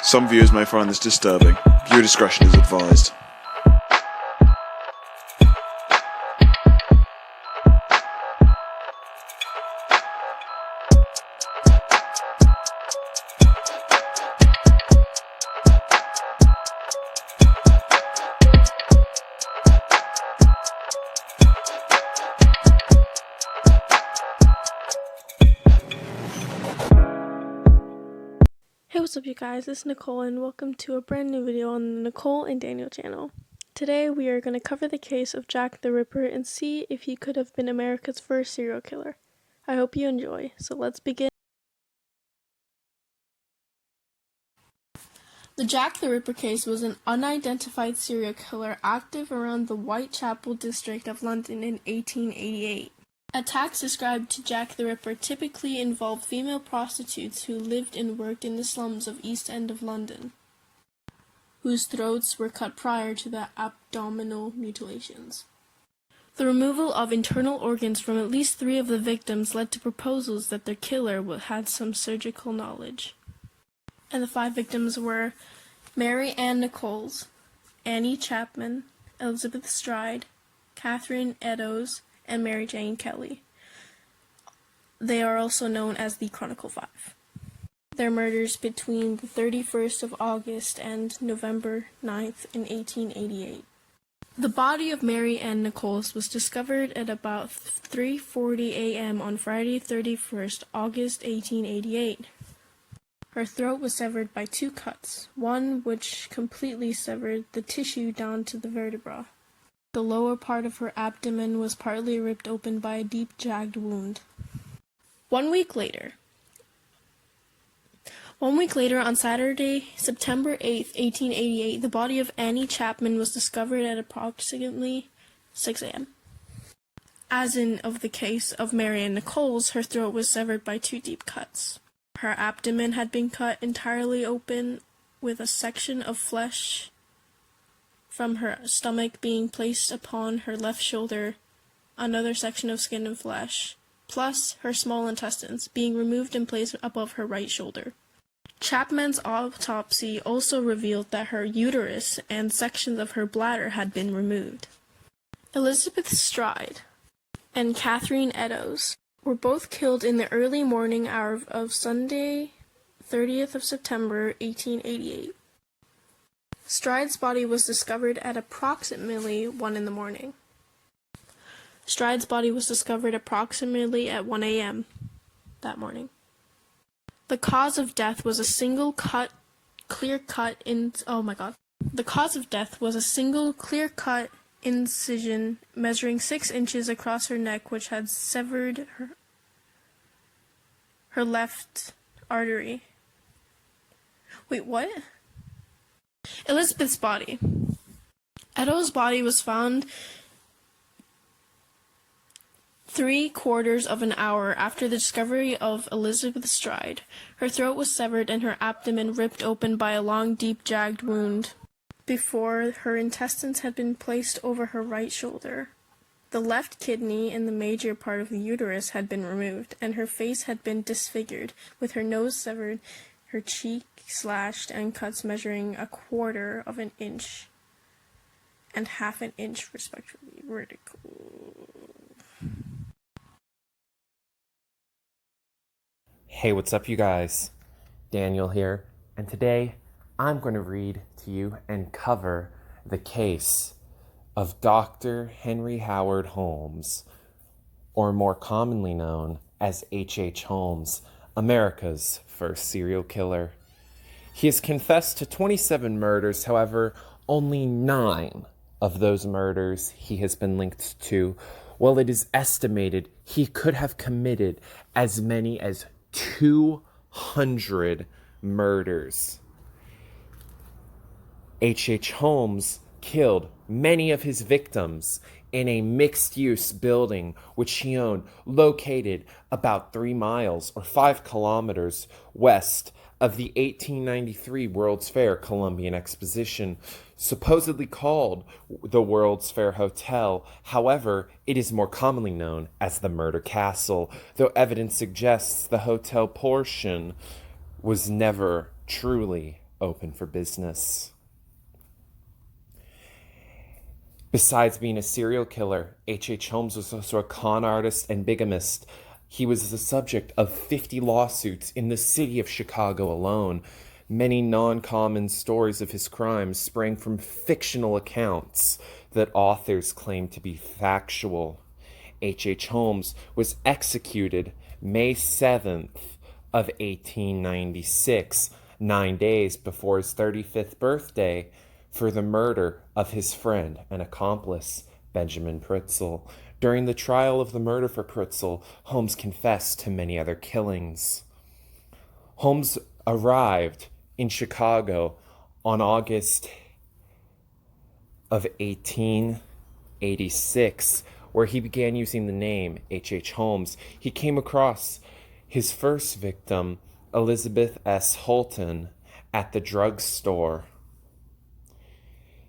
Some viewers may find this disturbing. Viewer discretion is advised. Hey, what's up you guys, it's Nicole and welcome to a brand new video on the Nicole and Daniel channel. Today we are going to cover the case of Jack the Ripper and see if he could have been America's first serial killer. I hope you enjoy, so let's begin. The Jack the Ripper case was an unidentified serial killer active around the Whitechapel district of London in 1888. Attacks ascribed to Jack the Ripper typically involved female prostitutes who lived and worked in the slums of East End of London, whose throats were cut prior to the abdominal mutilations. The removal of internal organs from at least 3 of the victims led to proposals that their killer had some surgical knowledge. And the 5 victims were Mary Ann Nichols, Annie Chapman, Elizabeth Stride, Catherine Eddowes, and Mary Jane Kelly. They are also known as the Chronicle 5. Their murders between the 31st of August and November 9th in 1888. The body of Mary Ann Nichols was discovered at about 3:40 a.m. on Friday 31st August 1888. Her throat was severed by 2 cuts, one which completely severed the tissue down to the vertebra. The lower part of her abdomen was partly ripped open by a deep jagged wound. One week later, on Saturday, September 8th, 1888, the body of Annie Chapman was discovered at approximately 6 a.m. As in of the case of Mary Ann Nichols, her throat was severed by 2 deep cuts. Her abdomen had been cut entirely open, with a section of flesh from her stomach being placed upon her left shoulder, another section of skin and flesh, plus her small intestines, being removed and placed above her right shoulder. Chapman's autopsy also revealed that her uterus and sections of her bladder had been removed. Elizabeth Stride and Catherine Eddowes were both killed in the early morning hour of Sunday, 30th of September, 1888. Stride's body was discovered at approximately 1 in the morning. Stride's body was discovered approximately at 1 a.m. that morning. The cause of death was a single clear-cut incision measuring 6 inches across her neck, which had severed her left artery. Wait, what? Elizabeth's body. Eddowes' body was found 3/4 of an hour after the discovery of Elizabeth Stride. Her throat was severed and her abdomen ripped open by a long, deep, jagged wound. Before, her intestines had been placed over her right shoulder. The left kidney and the major part of the uterus had been removed, and her face had been disfigured, with her nose severed, her cheek slashed, and cuts measuring 1/4 of an inch and 1/2 inch respectively vertical. Hey, what's up you guys? Daniel here, and today I'm going to read to you and cover the case of Dr. Henry Howard Holmes, or more commonly known as H.H. Holmes, America's first serial killer. He has confessed to 27 murders, however, only 9 of those murders he has been linked to, while it is estimated he could have committed as many as 200 murders. H.H. Holmes killed many of his victims in a mixed-use building which he owned, located about 3 miles or 5 kilometers west of the 1893 World's Fair Columbian Exposition, supposedly called the World's Fair Hotel. However, it is more commonly known as the Murder Castle, though evidence suggests the hotel portion was never truly open for business. Besides being a serial killer, H.H. Holmes was also a con artist and bigamist. He was the subject of 50 lawsuits in the city of Chicago alone. Many non-common stories of his crimes sprang from fictional accounts that authors claimed to be factual. H.H. Holmes was executed May 7th of 1896, 9 days before his 35th birthday, for the murder of his friend and accomplice, Benjamin Pritzel. During the trial of the murder for Pritzel, Holmes confessed to many other killings. Holmes arrived in Chicago on August of 1886, where he began using the name H.H. Holmes. He came across his first victim, Elizabeth S. Holton, at the drugstore.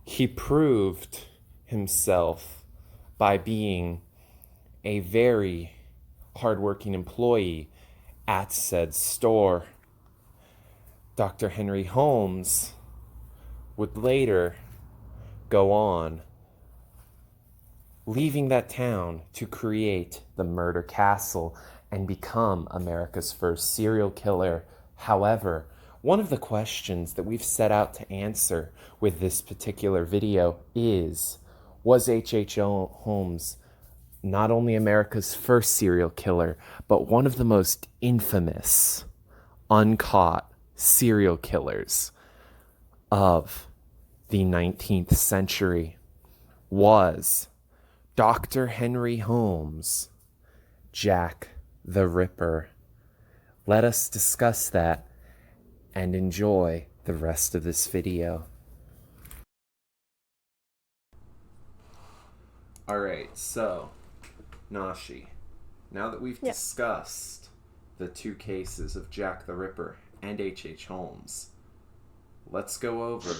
He proved himself by being a very hardworking employee at said store. Dr. Henry Holmes would later go on, leaving that town to create the Murder Castle and become America's first serial killer. However, one of the questions that we've set out to answer with this particular video is, was H.H. Holmes not only America's first serial killer, but one of the most infamous, uncaught serial killers of the 19th century? Was Dr. Henry Holmes Jack the Ripper? Let us discuss that and enjoy the rest of this video. Alright, so, Nashi, now that we've discussed the two cases of Jack the Ripper and H.H. Holmes, let's go over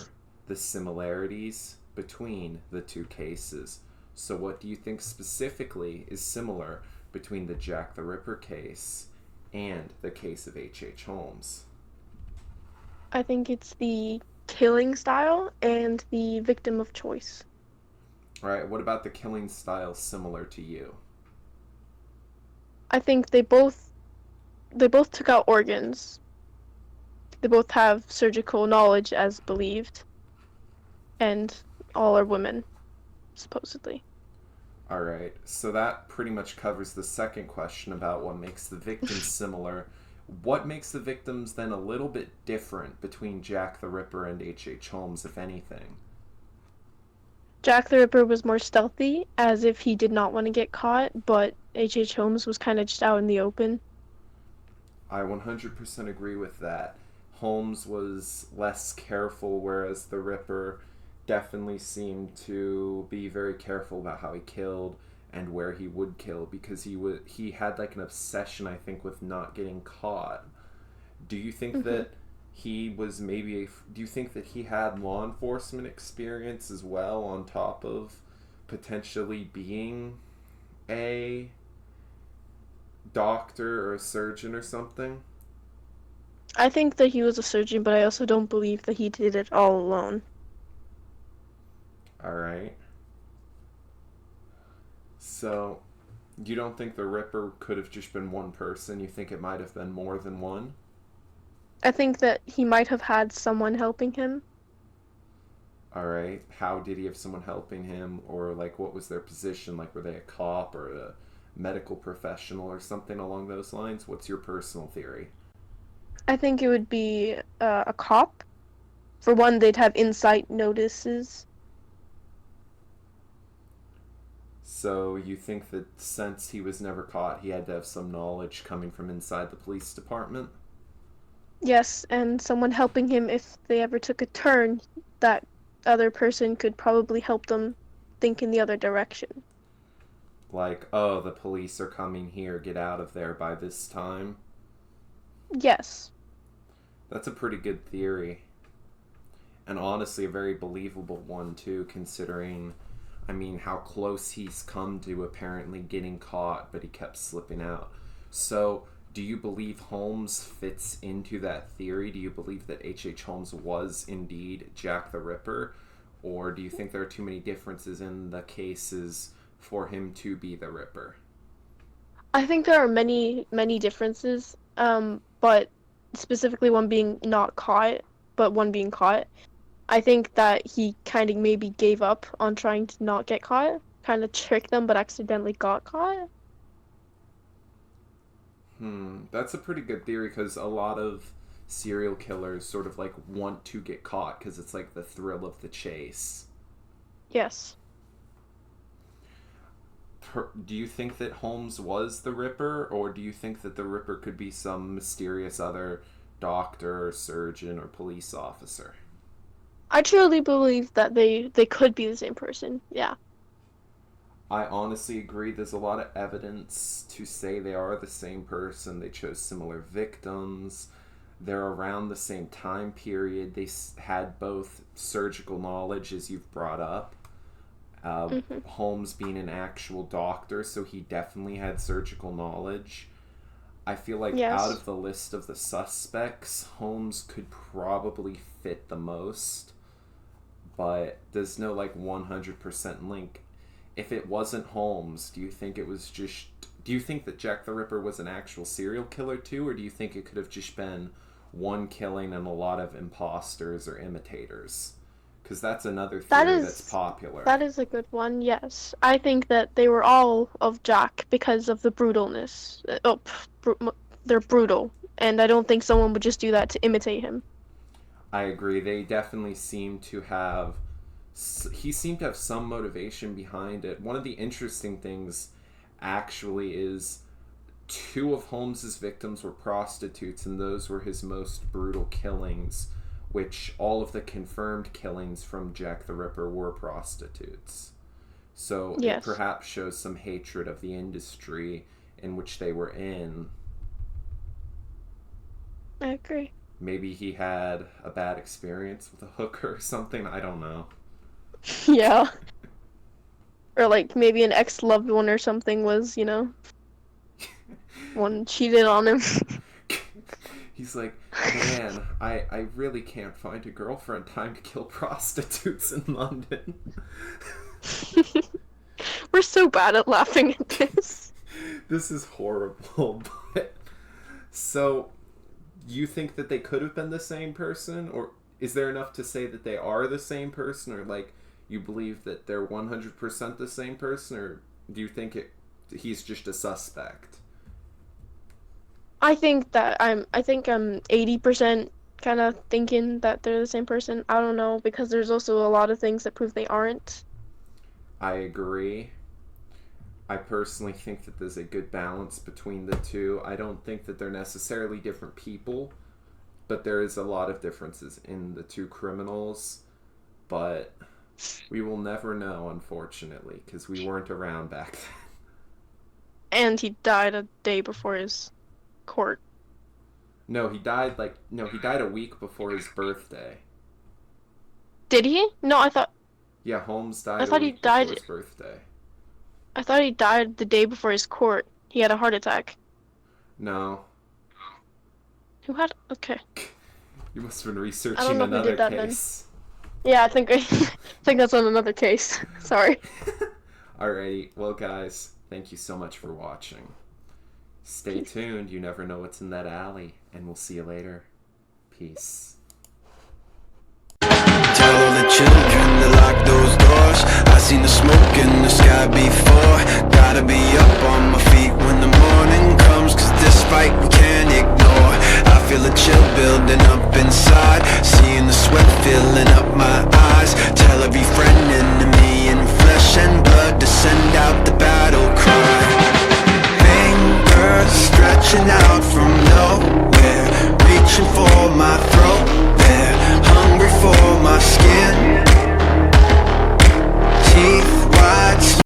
the similarities between the two cases. So what do you think specifically is similar between the Jack the Ripper case and the case of H.H. Holmes? I think it's the killing style and the victim of choice. Alright, what about the killing style similar to you? I think they both took out organs. They both have surgical knowledge as believed. And all are women, supposedly. Alright, so that pretty much covers the second question about what makes the victims similar. What makes the victims then a little bit different between Jack the Ripper and H.H. Holmes, if anything? Jack the Ripper was more stealthy, as if he did not want to get caught, but H.H. Holmes was kind of just out in the open. I 100% agree with that. Holmes was less careful, whereas the Ripper definitely seemed to be very careful about how he killed and where he would kill, because he had like an obsession, I think, with not getting caught. Do you think that he was maybe do you think that he had law enforcement experience as well, on top of potentially being a doctor or a surgeon or something? I think that he was a surgeon, but I also don't believe that he did it all alone. Alright. So, you don't think the Ripper could have just been one person? You think it might have been more than one? I think that he might have had someone helping him. Alright. How did he have someone helping him? Or, like, what was their position? Like, were they a cop or a medical professional or something along those lines? What's your personal theory? I think it would be a cop. For one, they'd have insight notices. So you think that since he was never caught, he had to have some knowledge coming from inside the police department? Yes, and someone helping him if they ever took a turn, that other person could probably help them think in the other direction. Like, oh, the police are coming here, get out of there by this time? Yes. That's a pretty good theory. And honestly, a very believable one, too, considering, I mean, how close he's come to apparently getting caught, but he kept slipping out. So, do you believe Holmes fits into that theory? Do you believe that H.H. Holmes was indeed Jack the Ripper? Or do you think there are too many differences in the cases for him to be the Ripper? I think there are many, many differences, but specifically one being not caught, but one being caught. I think that he kind of maybe gave up on trying to not get caught, kind of tricked them, but accidentally got caught. That's a pretty good theory, because a lot of serial killers sort of like want to get caught because it's like the thrill of the chase. Yes. Do you think that Holmes was the Ripper, or do you think that the Ripper could be some mysterious other doctor or surgeon or police officer? I truly believe that they could be the same person. Yeah. I honestly agree. There's a lot of evidence to say they are the same person. They chose similar victims. They're around the same time period. They had both surgical knowledge, as you've brought up. Holmes being an actual doctor, so he definitely had surgical knowledge. I feel like out of the list of the suspects, Holmes could probably fit the most. But there's no like 100% link. If it wasn't Holmes, do you think that Jack the Ripper was an actual serial killer too, or do you think it could have just been one killing and a lot of imposters or imitators? Because that's another theory that's popular. That is a good one, yes. I think that they were all of Jack because of the brutalness. They're brutal, and I don't think someone would just do that to imitate him. I agree. They definitely he seemed to have some motivation behind it. One of the interesting things, actually, is two of Holmes's victims were prostitutes, and those were his most brutal killings, which all of the confirmed killings from Jack the Ripper were prostitutes. So it perhaps shows some hatred of the industry in which they were in. I agree. Maybe he had a bad experience with a hooker or something. I don't know. Yeah. Or like maybe an ex-loved one or something was, one cheated on him. He's like, man, I really can't find a girlfriend. Time to kill prostitutes in London. We're so bad at laughing at this. This is horrible. But so, you think that they could have been the same person? Or is there enough to say that they are the same person? Or like, you believe that they're 100% the same person? Or do you think he's just a suspect? I think I'm 80% kind of thinking that they're the same person. I don't know, because there's also a lot of things that prove they aren't. I agree. I personally think that there's a good balance between the two. I don't think that they're necessarily different people, but there is a lot of differences in the two criminals. But we will never know, unfortunately, because we weren't around back then. And he died a day before his court. No, he died a week before his birthday. Did he? No, I thought... Yeah, Holmes died a week before his birthday. I thought he died the day before his court. He had a heart attack. No. Who had... Okay. You must have been researching another case. Then. Yeah, I think that's on another case. Sorry. Alrighty. Well, guys, thank you so much for watching. Stay tuned. You never know what's in that alley. And we'll see you later. Peace. Tell all the children to lock those doors. I seen the smoke in the sky before. Gotta be up on my feet when the morning comes, 'cause this fight we can't ignore. I feel a chill building up inside, seeing the sweat filling up my eyes. Tell every friend, enemy in flesh and blood to send out the battle cry. Anger stretching out from